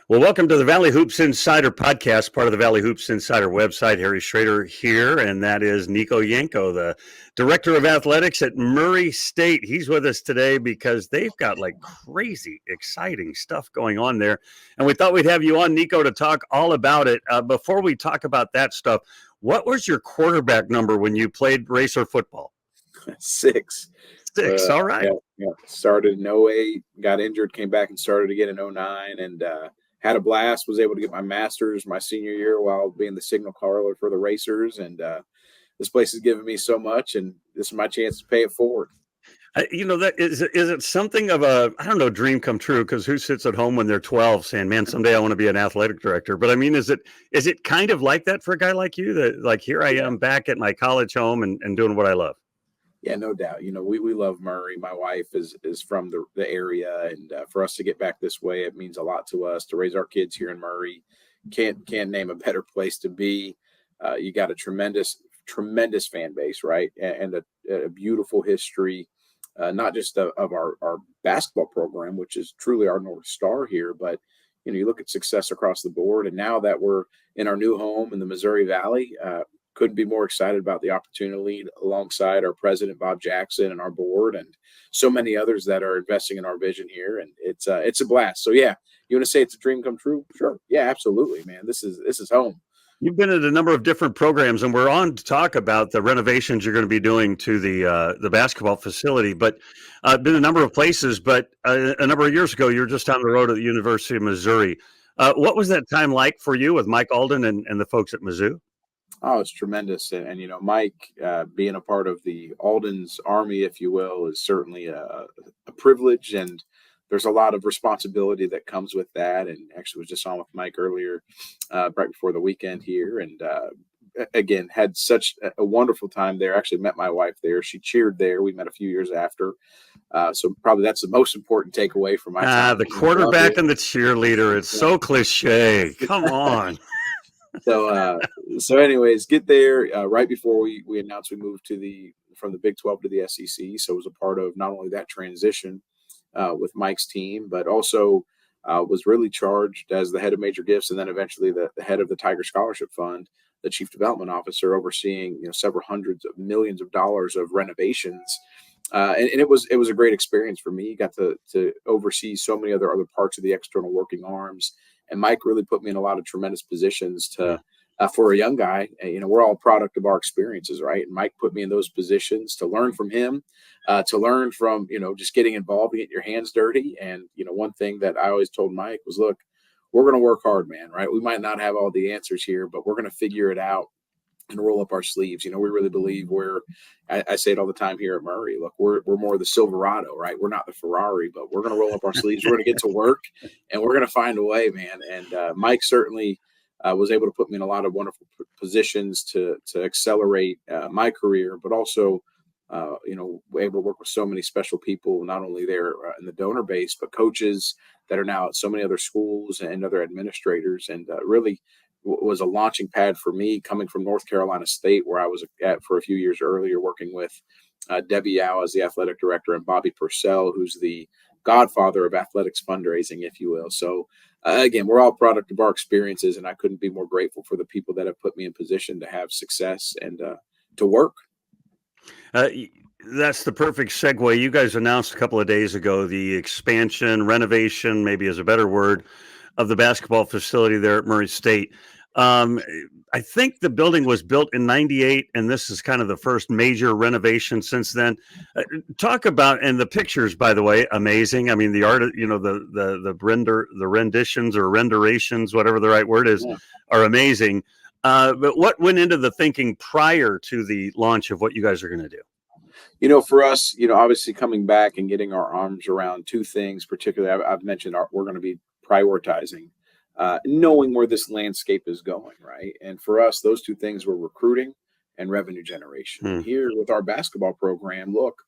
Well, welcome to the Valley Hoops Insider podcast, part of the Valley Hoops Insider website. Harry Schroeder here, and that is Nico Yankto, the Director of Athletics at Murray State. He's with us today because they've got like crazy, exciting stuff going on there. And we thought we'd have you on, Nico, to talk all about it. Before we talk about that stuff, what was your quarterback number when you played racer football? 6. 6, all right. Yeah. Started in 08, got injured, came back and started again in 09, and had a blast. Was able to get my master's my senior year while being the signal caller for the racers. And this place has given me so much, and this is my chance to pay it forward. That is it something of a, I don't know, dream come true? Because who sits at home when they're 12 saying, man, someday I want to be an athletic director? But I mean, is it kind of like that for a guy like you, that like, here I am back at my college home and doing what I love? Yeah, no doubt. We love Murray. My wife is from the area, and for us to get back this way, it means a lot to us to raise our kids here in Murray. Can't name a better place to be. You got a tremendous fan base, right? And a beautiful history, not just of our basketball program, which is truly our North Star here, but you look at success across the board. And now that we're in our new home in the Missouri Valley, couldn't be more excited about the opportunity to lead alongside our president, Bob Jackson, and our board, and so many others that are investing in our vision here. And it's a blast. So yeah, you want to say it's a dream come true? Sure. Yeah, absolutely, man. This is home. You've been at a number of different programs, and we're on to talk about the renovations you're going to be doing to the basketball facility. But been a number of places. But a number of years ago, you were just down the road at the University of Missouri. What was that time like for you with Mike Alden and the folks at Mizzou? Oh, it's tremendous. And Mike, being a part of the Alden's Army, if you will, is certainly a privilege. And there's a lot of responsibility that comes with that. And actually was just on with Mike earlier, right before the weekend here. And again, had such a wonderful time there. Actually met my wife there. She cheered there. We met a few years after. So probably that's the most important takeaway from my time. The quarterback and the cheerleader. It's so cliche. Come on. So anyways, get there right before we announced we moved from the Big 12 to the SEC. So it was a part of not only that transition with Mike's team, but also was really charged as the head of Major Gifts, and then eventually the head of the Tiger Scholarship Fund, the chief development officer, overseeing several hundreds of millions of dollars of renovations. And it was a great experience for me. Got to oversee so many other parts of the external working arms. And Mike really put me in a lot of tremendous positions for a young guy. We're all a product of our experiences, right? And Mike put me in those positions to learn from him, to learn from, just getting involved and getting your hands dirty. And, one thing that I always told Mike was, look, we're going to work hard, man, right? We might not have all the answers here, but we're going to figure it out and roll up our sleeves. We really believe I say it all the time here at Murray. Look, we're more the Silverado, right? We're not the Ferrari, but we're going to roll up our sleeves. We're going to get to work, and we're going to find a way, man. And Mike certainly was able to put me in a lot of wonderful positions to accelerate my career, but also, able to work with so many special people, not only there in the donor base, but coaches that are now at so many other schools and other administrators, and really was a launching pad for me coming from North Carolina State, where I was at for a few years earlier, working with Debbie Yao as the athletic director and Bobby Purcell, who's the godfather of athletics fundraising, if you will. So again, we're all a product of our experiences, and I couldn't be more grateful for the people that have put me in position to have success and to work. That's the perfect segue. You guys announced a couple of days ago the expansion, renovation, maybe is a better word, of the basketball facility there at Murray State. I think the building was built in '98, and this is kind of the first major renovation since then. Talk about, and the pictures, by the way, amazing. I mean, the art, the renditions or renderations, whatever the right word is, are amazing. But what went into the thinking prior to the launch of what you guys are going to do? For us, obviously coming back and getting our arms around two things, particularly I've mentioned we're going to be prioritizing, knowing where this landscape is going, right? And for us, those two things were recruiting and revenue generation. Here with our basketball program, look,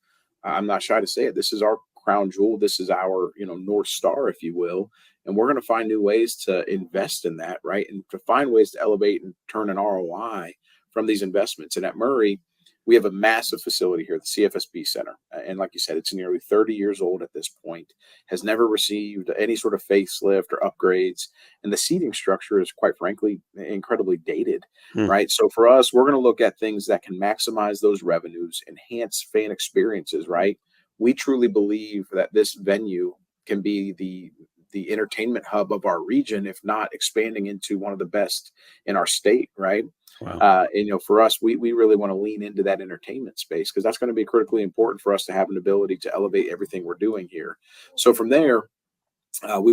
I'm not shy to say it. This is our crown jewel. This is our, North Star, if you will. And we're going to find new ways to invest in that, right? And to find ways to elevate and turn an ROI from these investments. And at Murray, we have a massive facility here, the CFSB Center. And like you said, it's nearly 30 years old at this point, has never received any sort of facelift or upgrades. And the seating structure is, quite frankly, incredibly dated, Hmm. right? So for us, we're going to look at things that can maximize those revenues, enhance fan experiences, right? We truly believe that this venue can be the entertainment hub of our region, if not expanding into one of the best in our state, right? Wow. And, for us, we really want to lean into that entertainment space because that's going to be critically important for us to have an ability to elevate everything we're doing here. So from there,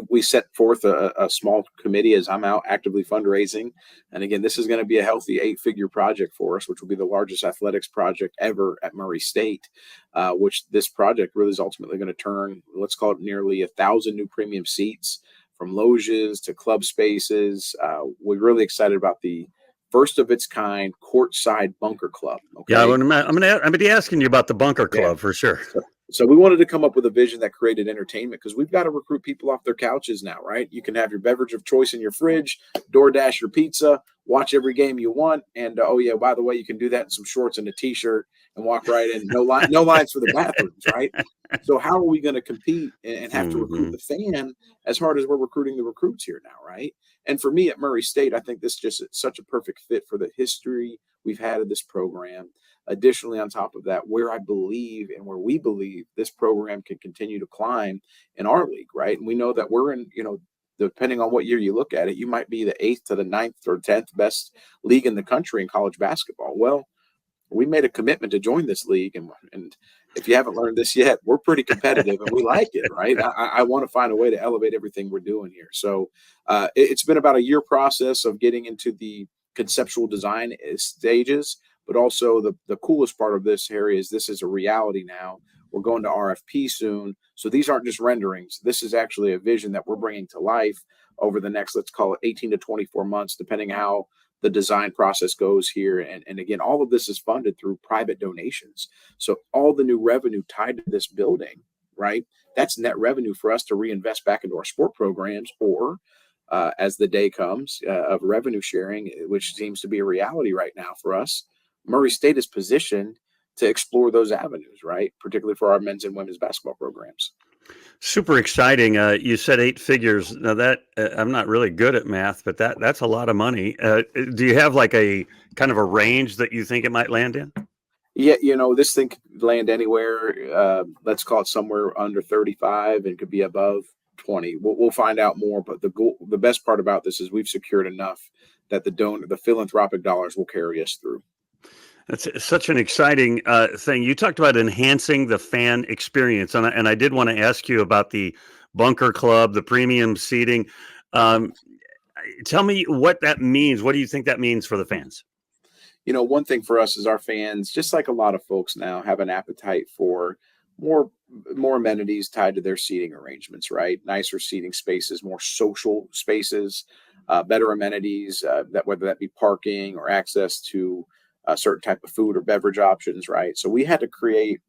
we set forth a small committee as I'm out actively fundraising. And again, this is going to be a healthy 8-figure project for us, which will be the largest athletics project ever at Murray State, which this project really is ultimately going to turn, let's call it nearly 1,000 new premium seats from loges to club spaces. We're really excited about the first of its kind courtside bunker club. Yeah, Okay. I'm gonna be asking you about the Bunker Yeah. Club for sure. So we wanted to come up with a vision that created entertainment because we've got to recruit people off their couches now, right? You can have your beverage of choice in your fridge, DoorDash your pizza, watch every game you want, and oh yeah, by the way, you can do that in some shorts and a t-shirt and walk right in. No lines for the bathrooms, right? So how are we going to compete and have to recruit Hmm. the fan as hard as we're recruiting the recruits here now, right? And for me at Murray State, I think this just is such a perfect fit for the history we've had of this program. Additionally, on top of that, where I believe and where we believe this program can continue to climb in our league, right? And we know that we're in, depending on what year you look at it, you might be the 8th to the 9th or 10th best league in the country in college basketball. Well, we made a commitment to join this league, and if you haven't learned this yet, we're pretty competitive and we like it, right? I want to find a way to elevate everything we're doing here. So it's been about a year process of getting into the conceptual design stages, but also the coolest part of this, Harry, is this is a reality now. We're going to RFP soon. So these aren't just renderings. This is actually a vision that we're bringing to life over the next, let's call it 18 to 24 months, depending how the design process goes here. And again, all of this is funded through private donations. So all the new revenue tied to this building, right? That's net revenue for us to reinvest back into our sport programs or as the day comes of revenue sharing, which seems to be a reality right now for us. Murray State is positioned to explore those avenues, right? Particularly for our men's and women's basketball programs. Super exciting. You said 8 figures. Now that I'm not really good at math, but that's a lot of money. Do you have like a kind of a range that you think it might land in? Yeah, this thing could land anywhere. Let's call it somewhere under 35 and could be above 20. We'll find out more. But the best part about this is we've secured enough that the philanthropic dollars will carry us through. That's such an exciting thing. You talked about enhancing the fan experience, and I did want to ask you about the Bunker Club, the premium seating. Um, Tell me what that means. What do you think that means for the fans? One thing for us is our fans, just like a lot of folks now, have an appetite for more more amenities tied to their seating arrangements, right? Nicer seating spaces, more social spaces, better amenities, that whether that be parking or access to a certain type of food or beverage options, right? So we had to create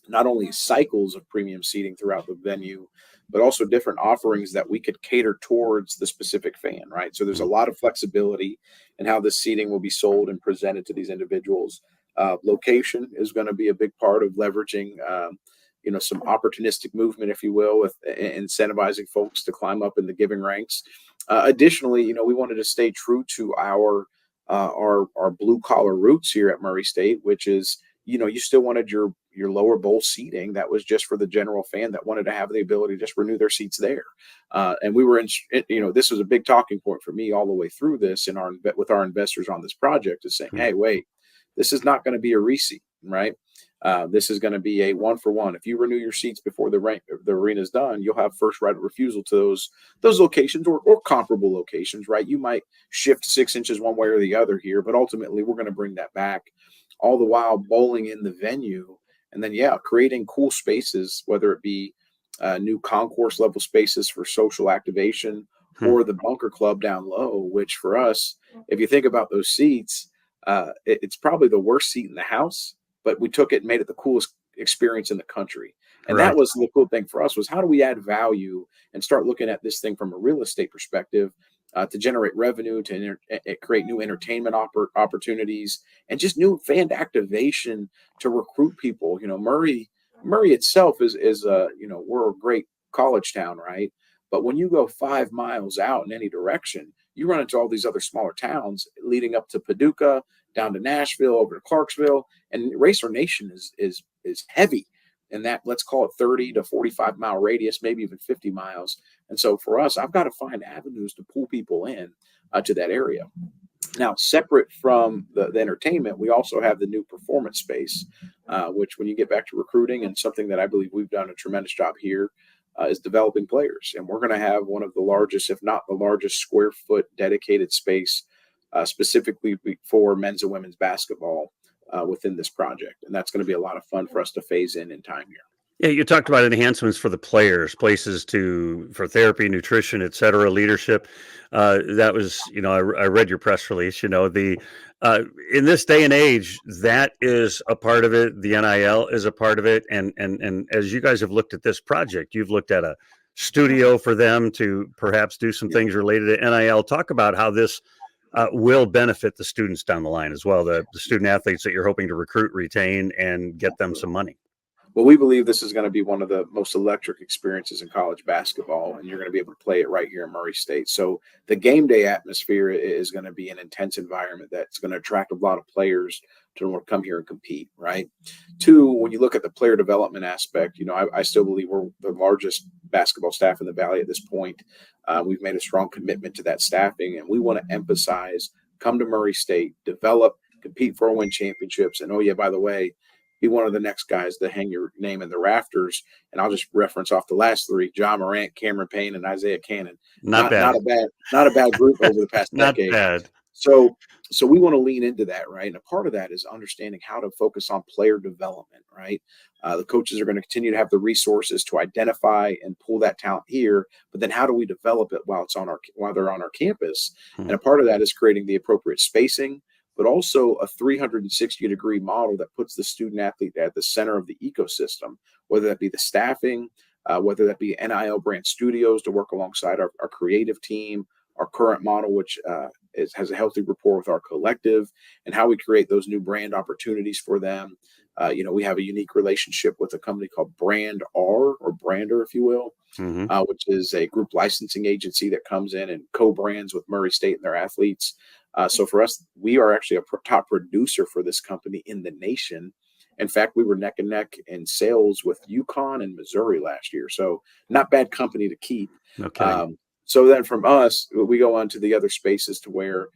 not only cycles of premium seating throughout the venue, but also different offerings that we could cater towards the specific fan, right? So there's a lot of flexibility in how this seating will be sold and presented to these individuals. Location is going to be a big part of leveraging, some opportunistic movement, if you will, with incentivizing folks to climb up in the giving ranks. Additionally, we wanted to stay true to our blue collar roots here at Murray State, which is you still wanted your lower bowl seating that was just for the general fan that wanted to have the ability to just renew their seats there. And we were this was a big talking point for me all the way through this with our investors on this project is saying, hey, wait, this is not going to be a reseat, right? This is going to be a 1-for-1. If you renew your seats before the arena is done, you'll have first right of refusal to those locations or comparable locations, right? You might shift 6 inches one way or the other here, but ultimately we're going to bring that back, all the while bowling in the venue. And then, creating cool spaces, whether it be new concourse level spaces for social activation or the bunker club down low, which for us, if you think about those seats, it's probably the worst seat in the house, but we took it and made it the coolest experience in the country. And that Right. was the cool thing for us was how do we add value and start looking at this thing from a real estate perspective to generate revenue, to create new entertainment opportunities, and just new fan activation to recruit people. Murray itself is we're a great college town, right? But when you go 5 miles out in any direction, you run into all these other smaller towns leading up to Paducah, down to Nashville, over to Clarksville, and Racer Nation is heavy in that, let's call it 30 to 45 mile radius, maybe even 50 miles. And so for us, I've got to find avenues to pull people in to that area. Now, separate from the entertainment, we also have the new performance space, which when you get back to recruiting, and something that I believe we've done a tremendous job here, is developing players. And we're going to have one of the largest, if not the largest, square foot dedicated space specifically for men's and women's basketball within this project. And that's going to be a lot of fun for us to phase in time here. Yeah, you talked about enhancements for the players, places for therapy, nutrition, et cetera, leadership. That was, I read your press release. In this day and age, that is a part of it. The NIL is a part of it, and as you guys have looked at this project, you've looked at a studio for them to perhaps do some things related to NIL. Talk about how this will benefit the students down the line as well, the student athletes that you're hoping to recruit, retain, and get them some money. Well, we believe this is going to be one of the most electric experiences in college basketball, and you're going to be able to play it right here in Murray State. So the game day atmosphere is going to be an intense environment that's going to attract a lot of players to want to come here and compete, right? Two, when you look at the player development aspect, I still believe we're the largest basketball staff in the Valley at this point. We've made a strong commitment to that staffing, and we want to emphasize, come to Murray State, develop, compete for win championships, and, oh yeah, by the way, be one of the next guys to hang your name in the rafters. And I'll just reference off the last three: John Morant, Cameron Payne, and Isaiah Cannon. Not bad. Not a bad group over the past decade. Not bad. So we want to lean into that, right? And a part of that is understanding how to focus on player development, right? The coaches are going to continue to have the resources to identify and pull that talent here, but then how do we develop it while they're on our campus? And a part of that is creating the appropriate spacing, but also a 360-degree model that puts the student athlete at the center of the ecosystem, whether that be the staffing, whether that be NIL brand studios to work alongside our creative team, our current model, which has a healthy rapport with our collective, and how we create those new brand opportunities for them. We have a unique relationship with a company called Brand R, or Brander, if you will, which is a group licensing agency that comes in and co-brands with Murray State and their athletes. So for us, we are actually a top producer for this company in the nation. In fact, we were neck and neck in sales with UConn and Missouri last year. So not bad company to keep. Okay. So then from us, we go on to the other spaces to where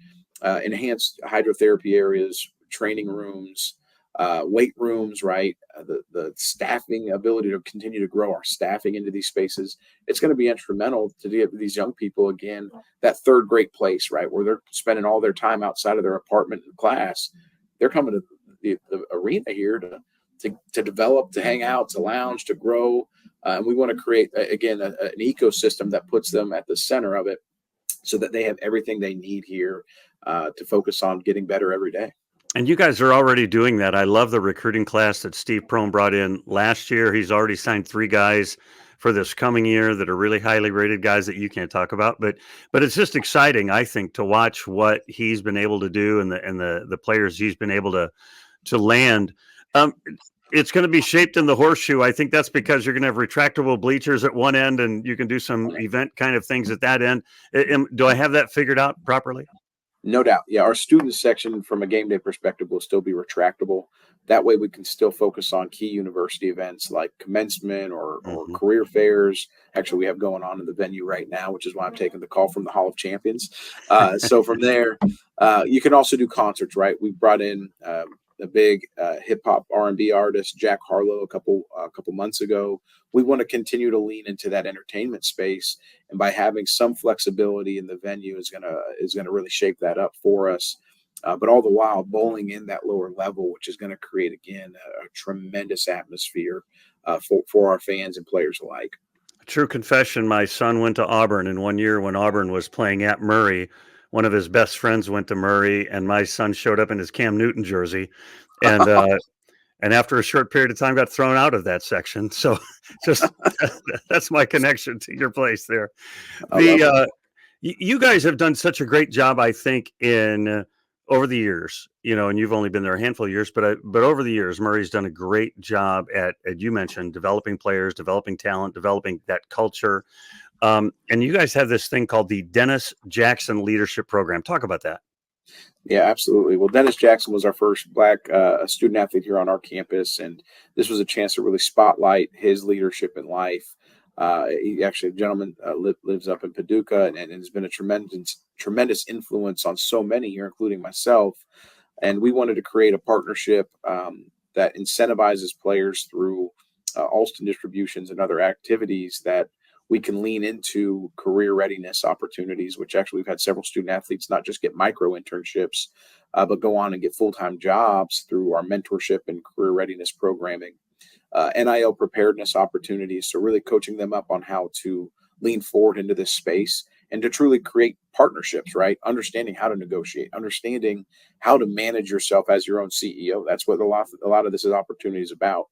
enhanced hydrotherapy areas, training rooms, weight rooms, right? The staffing ability to continue to grow our staffing into these spaces. It's going to be instrumental to give these young people, again, that third great place, right? Where they're spending all their time outside of their apartment and class. They're coming to the arena here to develop, to hang out, to lounge, to grow. And we want to create, again, an ecosystem that puts them at the center of it so that they have everything they need here to focus on getting better every day. And you guys are already doing that. I love the recruiting class that Steve Prohm brought in last year. He's already signed 3 guys for this coming year that are really highly rated guys that you can't talk about. But it's just exciting, I think, to watch what he's been able to do and the players he's been able to land. It's going to be shaped in the horseshoe. I think that's because you're going to have retractable bleachers at one end, and you can do some event kind of things at that end. Do I have that figured out properly? No doubt. Yeah, our student section from a game day perspective will still be retractable. That way we can still focus on key university events like commencement or career fairs. Actually, we have going on in the venue right now, which is why I'm taking the call from the Hall of Champions. So from there, you can also do concerts, right? We brought in a big hip hop R&B artist, Jack Harlow, a couple months ago. We want to continue to lean into that entertainment space, and by having some flexibility in the venue is gonna really shape that up for us. But all the while bowling in that lower level, which is going to create again a tremendous atmosphere for our fans and players alike. True confession: my son went to Auburn, and one year when Auburn was playing at Murray, one of his best friends went to Murray, and my son showed up in his Cam Newton jersey, and and after a short period of time got thrown out of that section. So just that's my connection to your place there. You guys have done such a great job, I think, in over the years, and you've only been there a handful of years, but over the years, Murray's done a great job at you mentioned, developing players, developing talent, developing that culture. And you guys have this thing called the Dennis Jackson Leadership Program. Talk about that. Yeah, absolutely. Well, Dennis Jackson was our first Black student athlete here on our campus, and this was a chance to really spotlight his leadership in life. He actually, a gentleman, lives up in Paducah, and has been a tremendous influence on so many here, including myself. And we wanted to create a partnership that incentivizes players through Alston distributions and other activities that we can lean into career readiness opportunities, which actually we've had several student athletes not just get micro internships, but go on and get full-time jobs through our mentorship and career readiness programming. NIL preparedness opportunities, so really coaching them up on how to lean forward into this space and to truly create partnerships, right? Understanding how to negotiate, understanding how to manage yourself as your own CEO. That's what a lot of this is opportunities about.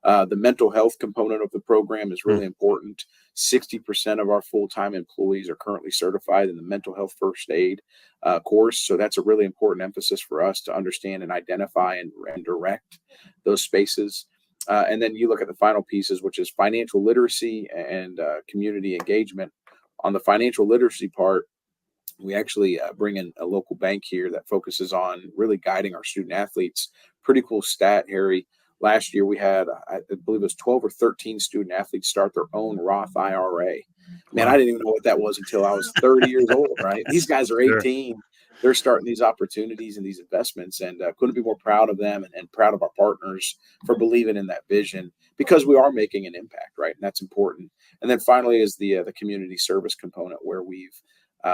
The mental health component of the program is really important. 60% of our full-time employees are currently certified in the mental health first aid course. So that's a really important emphasis for us to understand and identify and direct those spaces. And then you look at the final pieces, which is financial literacy and community engagement. On the financial literacy part, we actually bring in a local bank here that focuses on really guiding our student athletes. Pretty cool stat, Harry. Last year, we had, I believe it was 12 or 13 student athletes start their own Roth IRA. Man, Wow. I didn't even know what that was until I was 30 years old, right? These guys are Sure. 18. They're starting these opportunities and these investments, and couldn't be more proud of them and proud of our partners for believing in that vision, because we are making an impact, right? And that's important. And then finally is the community service component, where we've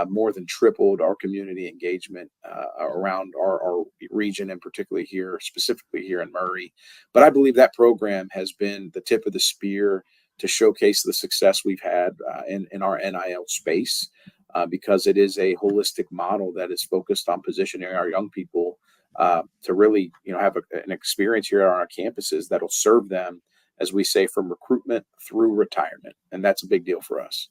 more than tripled our community engagement around our region, and particularly here, specifically here in Murray. But I believe that program has been the tip of the spear to showcase the success we've had in our NIL space, because it is a holistic model that is focused on positioning our young people to really, have an experience here on our campuses that'll serve them, as we say, from recruitment through retirement. And that's a big deal for us.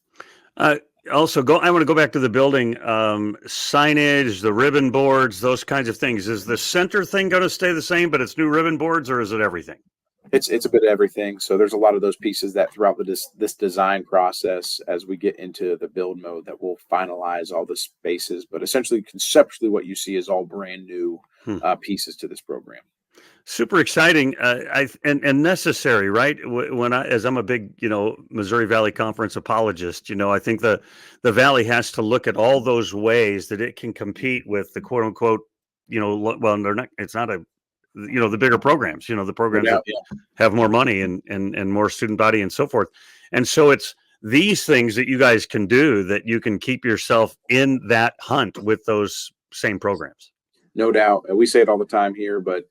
Uh, Also, I want to go back to the building signage, the ribbon boards, those kinds of things. Is the center thing going to stay the same, but it's new ribbon boards, or is it everything? It's a bit of everything. So there's a lot of those pieces that throughout this design process, as we get into the build mode, that will finalize all the spaces. But essentially, conceptually, what you see is all brand new pieces to this program. Super exciting, and necessary, right? As I'm a big, Missouri Valley Conference apologist, I think the Valley has to look at all those ways that it can compete with the quote unquote, well, they're not. It's not the bigger programs, the programs that have more money and more student body and so forth. And so it's these things that you guys can do that you can keep yourself in that hunt with those same programs. No doubt. And we say it all the time here, but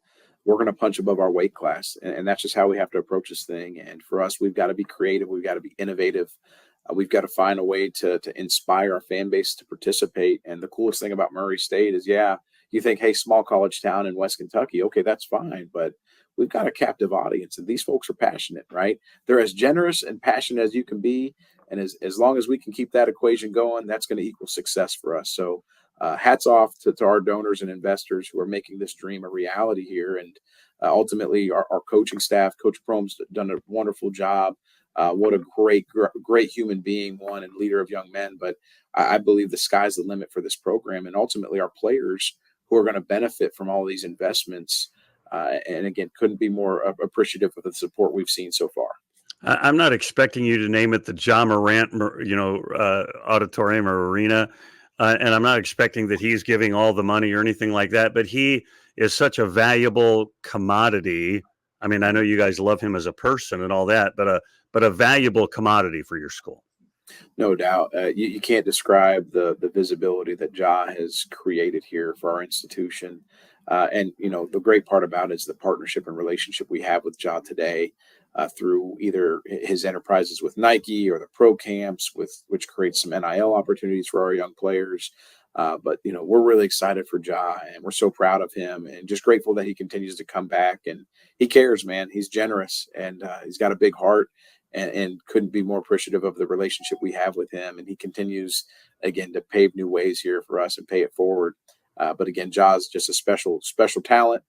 we're going to punch above our weight class. And that's just how we have to approach this thing. And for us, we've got to be creative. We've got to be innovative. We've got to find a way to inspire our fan base to participate. And the coolest thing about Murray State is, you think, hey, small college town in West Kentucky, okay, that's fine. But we've got a captive audience, and these folks are passionate, right? They're as generous and passionate as you can be. And as long as we can keep that equation going, that's going to equal success for us. So hats off to our donors and investors who are making this dream a reality here. And ultimately, our coaching staff, Coach Prome's done a wonderful job. What a great human being, one, and leader of young men. But I believe the sky's the limit for this program, and ultimately our players who are going to benefit from all these investments. And again, couldn't be more appreciative of the support we've seen so far. I'm not expecting you to name it the John Morant, auditorium or arena. And I'm not expecting that he's giving all the money or anything like that, but he is such a valuable commodity. I mean, I know you guys love him as a person and all that, but a valuable commodity for your school. No doubt. You can't describe the visibility that Ja has created here for our institution. And the great part about it is the partnership and relationship we have with Ja today, through either his enterprises with Nike or the pro camps, which creates some NIL opportunities for our young players. But we're really excited for Ja, and we're so proud of him, and just grateful that he continues to come back. And he cares, man. He's generous, and he's got a big heart. and couldn't be more appreciative of the relationship we have with him. And he continues, again, to pave new ways here for us and pay it forward. But again, Ja's just a special talent.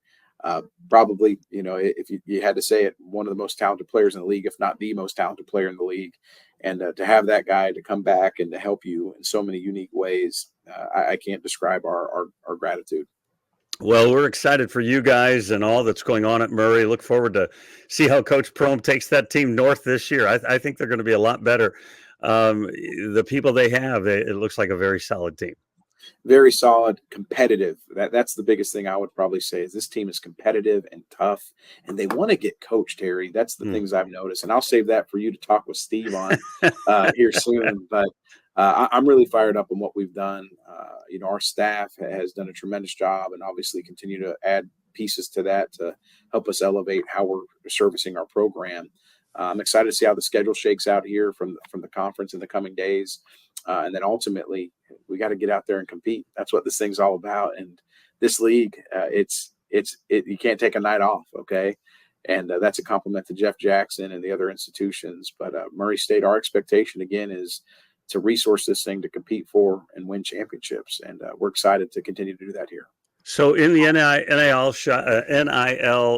Probably, if you had to say it, one of the most talented players in the league, if not the most talented player in the league. And to have that guy to come back and to help you in so many unique ways, I can't describe our gratitude. Well, we're excited for you guys and all that's going on at Murray. Look forward to see how Coach Prohm takes that team north this year. I think they're going to be a lot better. The people they have, it looks like a very solid team. Very solid, competitive. That's the biggest thing I would probably say is this team is competitive and tough, and they want to get coached, Harry. That's the things I've noticed, and I'll save that for you to talk with Steve on here soon. But I'm really fired up on what we've done. Our staff has done a tremendous job, and obviously continue to add pieces to that to help us elevate how we're servicing our program. I'm excited to see how the schedule shakes out here from the conference in the coming days. And then ultimately, we got to get out there and compete. That's what this thing's all about. And this league, you can't take a night off, okay? And that's a compliment to Jeff Jackson and the other institutions. But Murray State, our expectation, again, is to resource this thing to compete for and win championships. And we're excited to continue to do that here. So in the NIL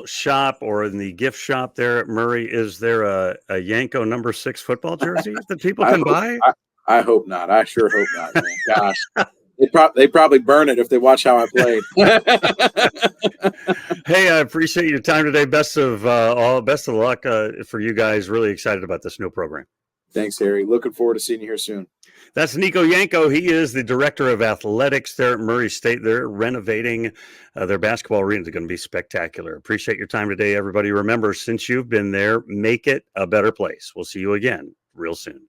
shop or in the gift shop there at Murray, is there a Yankto number 6 football jersey that people can buy? I hope not. I sure hope not, man. Gosh, they probably burn it if they watch how I played. Hey, I appreciate your time today. Best of luck for you guys. Really excited about this new program. Thanks, Harry. Looking forward to seeing you here soon. That's Nico Yankto. He is the director of athletics there at Murray State. They're renovating their basketball arena. It's going to be spectacular. Appreciate your time today, everybody. Remember, since you've been there, make it a better place. We'll see you again real soon.